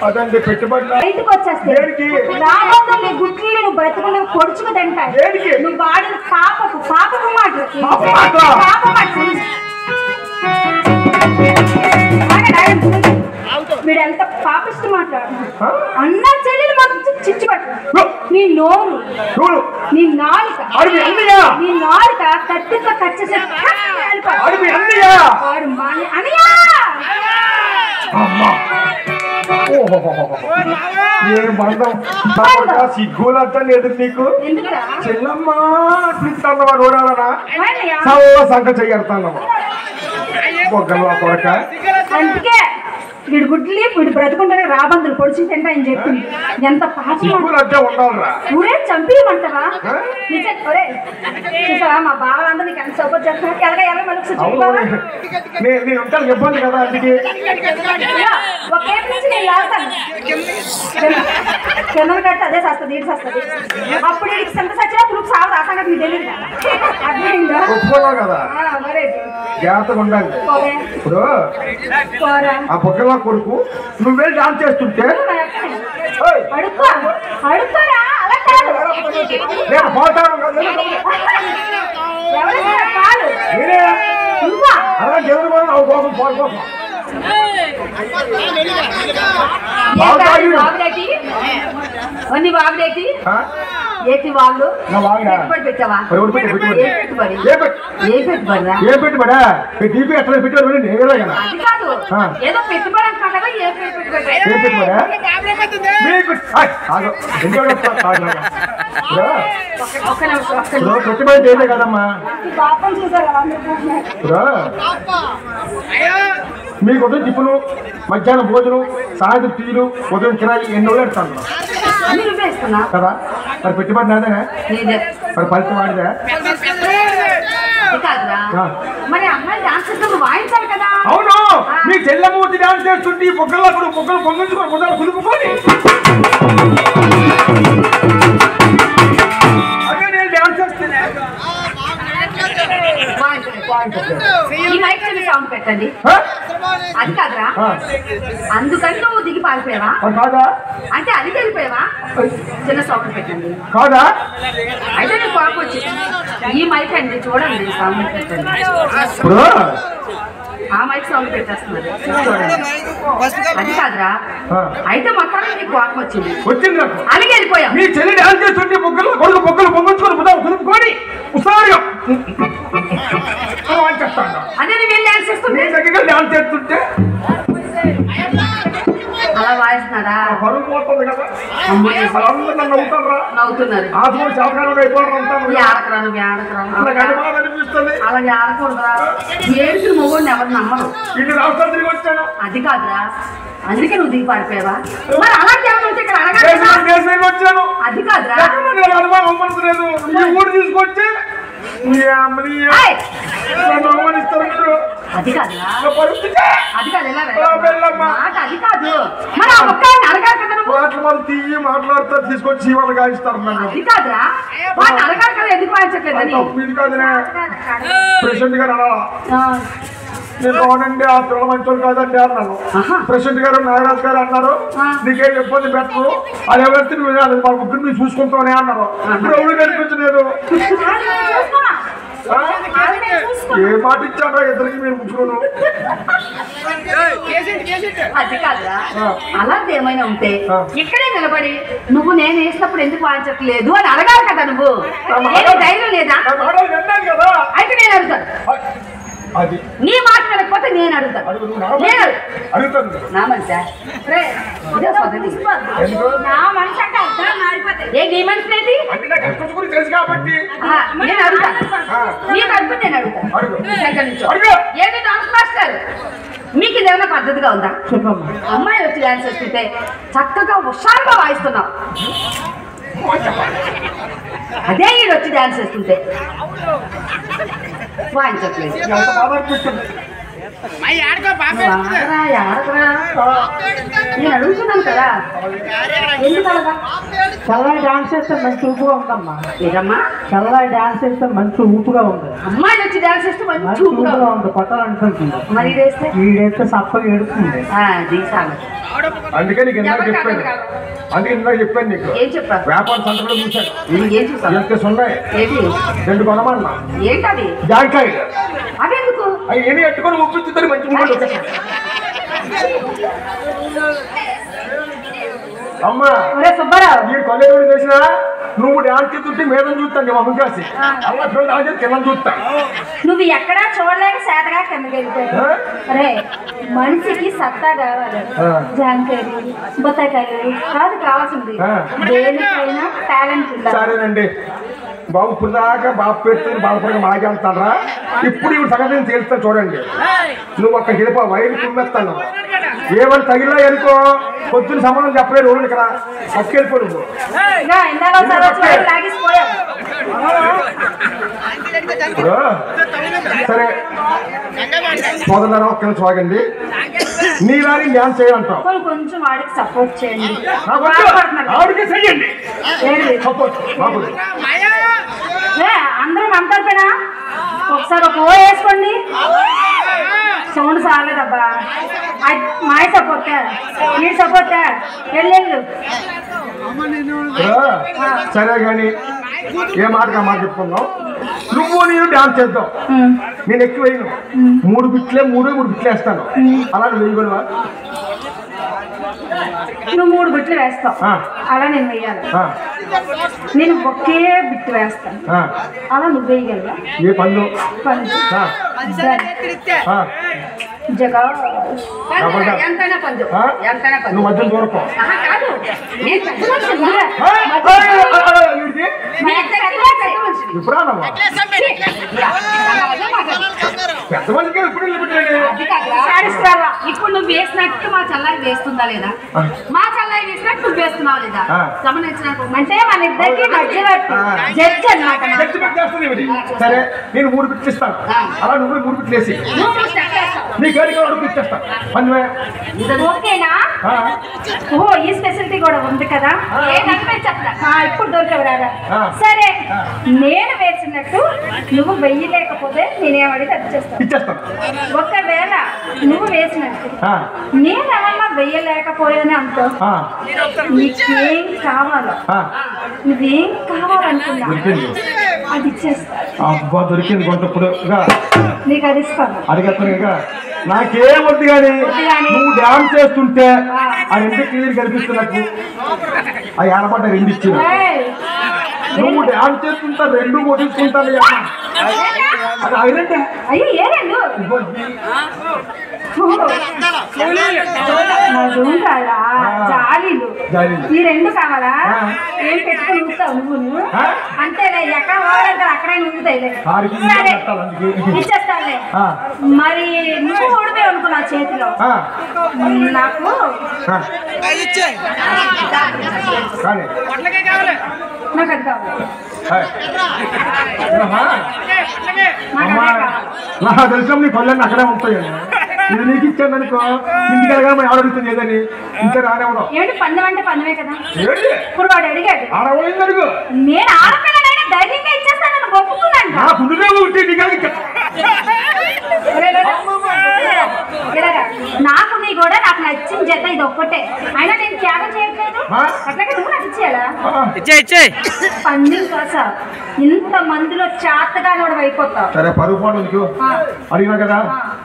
అదండి పెట్టుబడి బయటకు వచ్చేస్తే రాబోతున్న నీ గుడ్లు నువ్వు బ్రతుకులు పొడుచుకు తింటాయి. నువ్వు వాడిన పాపకు మాటలు వీడు ఎంత పాపిస్తూ మాట్లాడుతున్నాడు. అన్న చెల్లెలు మాకు చిచ్చుపట్టు. నీ నోరు నీ నాలుక కత్తితో కచ్చేసే సిగ్గులంతా లేదు నీకు. చెల్లమ్మా పిలుస్తానవా నోడాలనా సంఘ చెయ్యడతానమ్మా బొగ్గలు కొడక. అందుకే వీడు గుడ్లు వీడు బ్రతుకుంటే రాబందులు పొడిచి తింటా అని చెప్పింది. ఎంత పాపంటే ఉండాలరా ఊరే చంపేయమంటావా? చూసావా మా బావలందరూ నీకు ఎంత సపోర్ట్ చేస్తున్నారు. నేను ఉంటాను ఇబ్బంది కదా. అందుకే ఒకే నుంచి నేను లాగుతాను కింద కట్టి అదే వస్తుంది ఇటు వస్తుంది. అప్పుడు ఇటు ఎంత సచ్చినప్పుడు సాగు ఆ సంగతి మీకు తెలియదు అర్థమైందా? ఒప్పుకున్నావు కదా జాగ్రత్తగా ఉండాలి. ఇప్పుడు ఆ పొక్కల కొడుకు నువ్వు వెళ్ళి డాన్స్ చేస్తుంటే నేను పోతాను అలా జరుగుతుంది అవు కోసం పోకోసం ఏటి వాళ్ళు పెట్టావా అది కాదు ఏదో పెట్టుబడి అంటారా? ఏ పెట్టుబడి చేయలే కదమ్మా. మీకు ఉదయం టిఫిను, మధ్యాహ్నం భోజనం, సాయంత్రం టీలు, ఉదయం కిరాయి ఎన్ని రోజులు పెడతాను కదా. మరి పెట్టుబడి నాదేనా? మరి ఫలితం వాడిదా? అవును మీ చెల్లెమూర్తి డాన్స్ చేస్తుంటే పొక్కల్లో పొక్కలు పొంగించుకొని పొద్దున కుదుపుకొని అదే నేను డాన్స్ చేస్తున్నా. పెట్టండి అది కాదురా. అందుకని నువ్వు దిగి పారిపోయావా? అంటే అది వెళ్ళిపోయావా? చిన్న సౌండ్ పెట్టండి కాదా? అయితే నీకు కోపం వచ్చింది. ఈ మైక్ అండి చూడండి సౌండ్ పెట్టండి. ఆ మైక్ సౌండ్ పెట్టేస్తున్నారు. అది కాదురా. అయితే మొత్తానికి నీకు కోపం వచ్చింది. అలాగే వెళ్ళిపోయా. మీ చెల్లి డాన్స్ చేస్తుంటే పొక్కలు కొడుకు పొక్కలు పొంగించుకొని కుదుపుకొని ఉసారిగా అదే నేను డాన్స్ చేస్తుంటే డాన్స్ చేస్తుంటే అలా వాయిస్తున్నారా? నవ్వుతున్నారు. అలాగే ఆడకూడదురా. ఏడుసిన మొగోడిని ఎవరు నమ్మరు. అది కాదురా. అందుకే నువ్వు దిగి పడిపోయావా? మరి అలాంటి ఏమన్నా ఇక్కడ వచ్చాను. అది కాదురా. ఊరు తీసుకొచ్చి అది కాదురా. అది కాదు అది కాదు. మరి ఆ ఒక్క అడగాలి కదా. మాటలు తీయి మాట్లాడుతారు తీసుకొచ్చి వాళ్ళు కాయిస్తారు. అది కాదురా. వాళ్ళు అడగాలి కదా. ఎందుకు వాయించట్లేదు? ప్రెసిడెంట్ గారు నేను అవునండి ఆ పిల్లల మంచోళ్ళు కాదండి అన్నాను. ప్రెసిడెంట్ గారు నాగరాజు గారు అన్నారు నీకేం ఇబ్బంది పెట్టరు అది ఎవరైతే నువ్వు వినాలి మా ముగ్గురు నువ్వు చూసుకుంటావనే అన్నారు. ఇప్పుడు ఎవరు కనిపించలేదు. ఏ మాట ఇచ్చారా ఇద్దరికి మీరు ముగ్గురు? అది కాదురా. అలాంటి ఏమైనా ఉంటే ఇక్కడే నిలబడి నువ్వు నేను వేసినప్పుడు ఎందుకు వాయించట్లేదు అని అడగాలి కదా. నువ్వు ధైర్యం లేదా? అయితే నేను అడుగుతాను. నీ మాట వినకపోతే నేను అడుగుతాను. నా మనిషి నా మనిషి అంటే అర్థం మారిపోతాయి. ఏ నీ మనిషి ఏంటి? నేను అడుగుతాను. నీకు అడుగుతుంది నేను అడుగుతాను. ఏంటి డాన్స్ మాస్టర్ మీకు ఇదేమైనా పద్ధతిగా ఉందా? అమ్మాయి వచ్చి డాన్స్ చేస్తుంటే చక్కగా హుషారుగా వాయిస్తున్నావు. అదే ఈడు వచ్చి డాన్స్ చేస్తుంటే వాయించట్లేదు. నేను అడుగుతున్నాను కదా. ఎందుకు అలాగా? చల్లగా డాన్స్ చేస్తే మంచి ఊపుగా ఉందమ్మా. ఏదమ్మా చల్లగా డాన్స్ చేస్తే మంచి ఊపుగా ఉంది. అమ్మాయిలు వచ్చి డాన్స్ చేస్తే మంచి ఊపుగా ఉంది, కొట్టాలనుకుంటుంది. మరి వేస్తే వీడైతే సప్పగా ఏడుస్తుంది. అందుకే నీకు ఎంత చెప్పాను, అందుకే ఇందాక చెప్పాను నీకు. ఏం చెప్పా? వ్యాపార సంతలో చూశాను. ఏం చూసాను? ఎంత ఉన్నాయి? ఏంటి? 2 కొనమన్నా. ఏంటది? జాంకాయలు. అదెందుకు? అవి ఏమి ఎట్టుకొని ఒప్పించుతారు మంచి మూడు. అమ్మా సుబ్బారావు, ఈ కొల్లెడు చేసినా నువ్వు డాన్స్ చేస్తుంటే మీద చూస్తాను నేను అమ్మ కాసి అమ్మ డాన్స్ చేసి కింద చూస్తా. నువ్వు ఎక్కడా చూడలేక సేతగా కిందకి వెళ్ళిపోయావు. అరే మనిషికి సత్తా కావాలి. జాంకాయలు బొత్తాయికాయలు కాదు కావాల్సింది, దేనికైనా టాలెంట్ ఉండాలి. సరేనండి బాబు, ఇప్పుడు దాకా బాబు పెట్టుకుని బాధపడగా మాకే అంటారా? ఇప్పుడు ఇవి సంగతి తేలుస్తా చూడండి. నువ్వు అక్కడ గెలిపా వైరు కుమ్మెస్తాను. ఏమని తగిలా అనుకో పొద్దున్న సంబంధం చెప్పలేదు రోజు ఇక్కడ పక్కెళ్ళిపో నువ్వు. సరే సోదరులారా ఒక్క నిమిషం ఆగండి. నీలాని డ్యాన్స్ చేయాలంటావు, కొంచెం వాడికి సపోర్ట్ చేయండి. ఆవిడకే చెయ్యండి సపోర్ట్. అందరూ అంటారు ఒకసారి ఒక ఓ వేసుకోండి. సౌండ్ చాలేదబ్బా. మాయ సపోర్ట్, నీ సపోర్ట్ వెళ్ళు. సరే కానీ ఏ మాటగా మాట చెప్పుకుందాం. నువ్వు నేను డాన్స్ చేద్దాం. నేను ఎక్కువ వేయను, 3 బిట్లే 3 బిట్లు వేస్తాను. అలా నువ్వు వేయగలవా? నువ్వు 3 బిట్లు వేస్తావు, అలా నేను వేయాలి. నేను ఒకే బిట్ వేస్తాను, అలా నువ్వు వేయగలవా? ఏ పన్ను జగా ఎంతైనా పందు, ఎంతైనా పందు. నువ్వు మధ్యలో దూరపో. కాదు ఇప్పుడు పెద్ద మనిషికి ఇప్పుడు ఇప్పుడు నువ్వు వేసినట్టు మా చల్లారి వేస్తుందా లేదా? మా చల్లారి వేసినట్టు నువ్వు వేస్తున్నావు లేదా? గమనించినట్టు అంటే మన ఇద్దరికి మధ్యవర్తి జడ్జి అన్నమాట. సరే నేను 3 బిట్లు ఇస్తాను, అలా నువ్వు 3 బిట్లు వేసి నీ గడికి అడుగు ఇచ్చేస్తా. ఓకేనా? ఓ ఈ స్పెషాలిటీ కూడా ఉంది కదా. ఇప్పుడు దొరకవరాదా? సరే నేను వేసినట్టు నువ్వు వెయ్యలేకపోతే నేనేమడితే అది చేస్తాను. ఒకవేళ నువ్వు వేసినట్టు నేనేమన్నా వెయ్యలేకపోయాని అంటూ నీకేం కావాలో, నువ్వేం కావాలనుకున్నా అది ఇచ్చేస్తా. అబ్బా దొరికింది కొంటప్పుడు నీకు అది ఇస్తాను. అడిగేస్తాను. నాకేమొద్దు కానీ నువ్వు డాన్స్ చేస్తుంటే ఆ 2 క్లియర్ కనిపిస్తున్నట్టు ఆ ఏడపడ్డ 2 ఇచ్చిన. నువ్వు డాన్స్ చేస్తుంటా 2 కొట్టించుకుంటాను. అది అయినంటే అయ్యో ఏ 2 జాలీలు ఈ 2 కావాలా? ఏం పెట్టుకుని ఊపుతావు నువ్వు? అంతేలే, ఎక్కడ పోవాలంటే అక్కడే ఊపుతాయిలే. సరే ఇచ్చేస్తానులే. మరి నువ్వు ఓడిపోయి అనుకో నా చేతిలో, నాకు నాకు అది కావాలి. నాకు తెలిసిన నీ పళ్ళన్నీ అక్కడే ఉంటాయండి. ఇది నీకు ఇచ్చాను అనుకో, ఇంటికి వెళ్ళగా ఆడడుగుతుంది ఏదని ఇంకా రానేవడం. ఏంటి పందెం అంటే పందెమే కదా. ఇప్పుడు వాడు అడిగాడు, ఆడవైంది అడుగు. నేను ఆడపిల్లనైనా ధైర్యంగా ఇచ్చేస్తాను, ఒప్పుకున్నాను. నాకు నీ కూడా నాకు నచ్చిన జత ఇది ఒక్కటే, అయినా నేను త్యాగం చేయట్లేదు. అట్లాగే నువ్వు నాకు ఇచ్చేయాలా? పందెం కోసం ఇంత మందిలో చాతగా కూడా అయిపోతావు. సరే పరుగు పోవడానికి అడిగినా కదా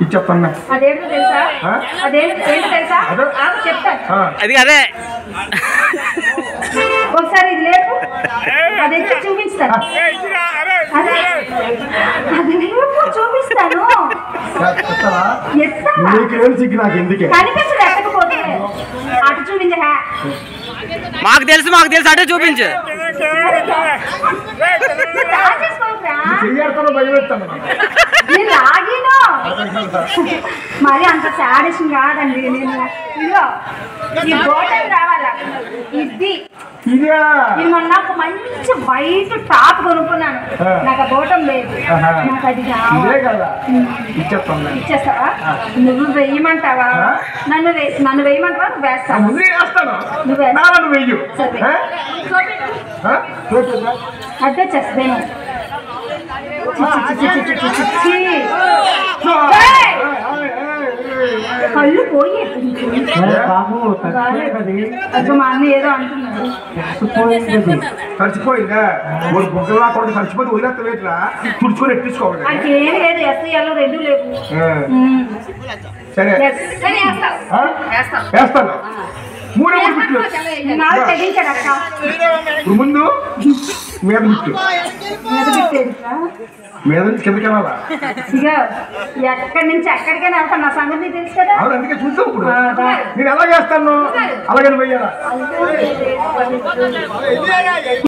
ఇచ్చేస్తాను. అదేంటో తెలుసా? అదేంటో తెలుసా? చెప్తాను. అది అదే ఒకసారి ఇది లేపు, అదైతే చూపిస్తాను. అదే లేపు చూపిస్తాను. కనిపించదు ఎక్కకపోతే అటు చూపించ. మాకు తెలుసు అటే చూపించు. చెయ్యాడుతాను భయం పెడతాను నేను లాగిను మరి అంత శాడిషన్ కాదండి నేను ఇదిగో ఈ బోటం రావాలా ఇది ఇదే మొన్న ఒక మంచి వైట్ టాప్ కొనుక్కున్నాను నాకు ఆ బోటం లేదు నాకు అది ఇదే కదా ఇచ్చేస్తావా నువ్వు వేయమంటావా నన్ను వేయమంటావా నువ్వు వేస్తావా నువ్వు అడ్డే చేస్తాను కళ్ళు పోయి బాబు అది మా అన్న ఏదో అంటున్నాడు కలిసిపోయిందా బుగ్గలా కొడుకు కలిసిపోతే వదిలేస్తా వేట్లా తుడుచుకొని ఎట్టించుకోవాలి అది ఏం లేదు ఎస్ఐలో రెండు లేవు సరే వేస్తాను మూడే బిట్లు నాలుగు తెగించాడు అక్క ఇప్పుడు ముందు మీద బిట్టు మీద నుంచి కిందకి వెళ్ళాలా ఇక ఎక్కడి నుంచి ఎక్కడికైనా వెళ్తాను నా సంగతి తెలుసు కదా అవును అందుకే చూద్దాం ఇప్పుడు నేను ఎలా చేస్తాను అలాగే పోయారా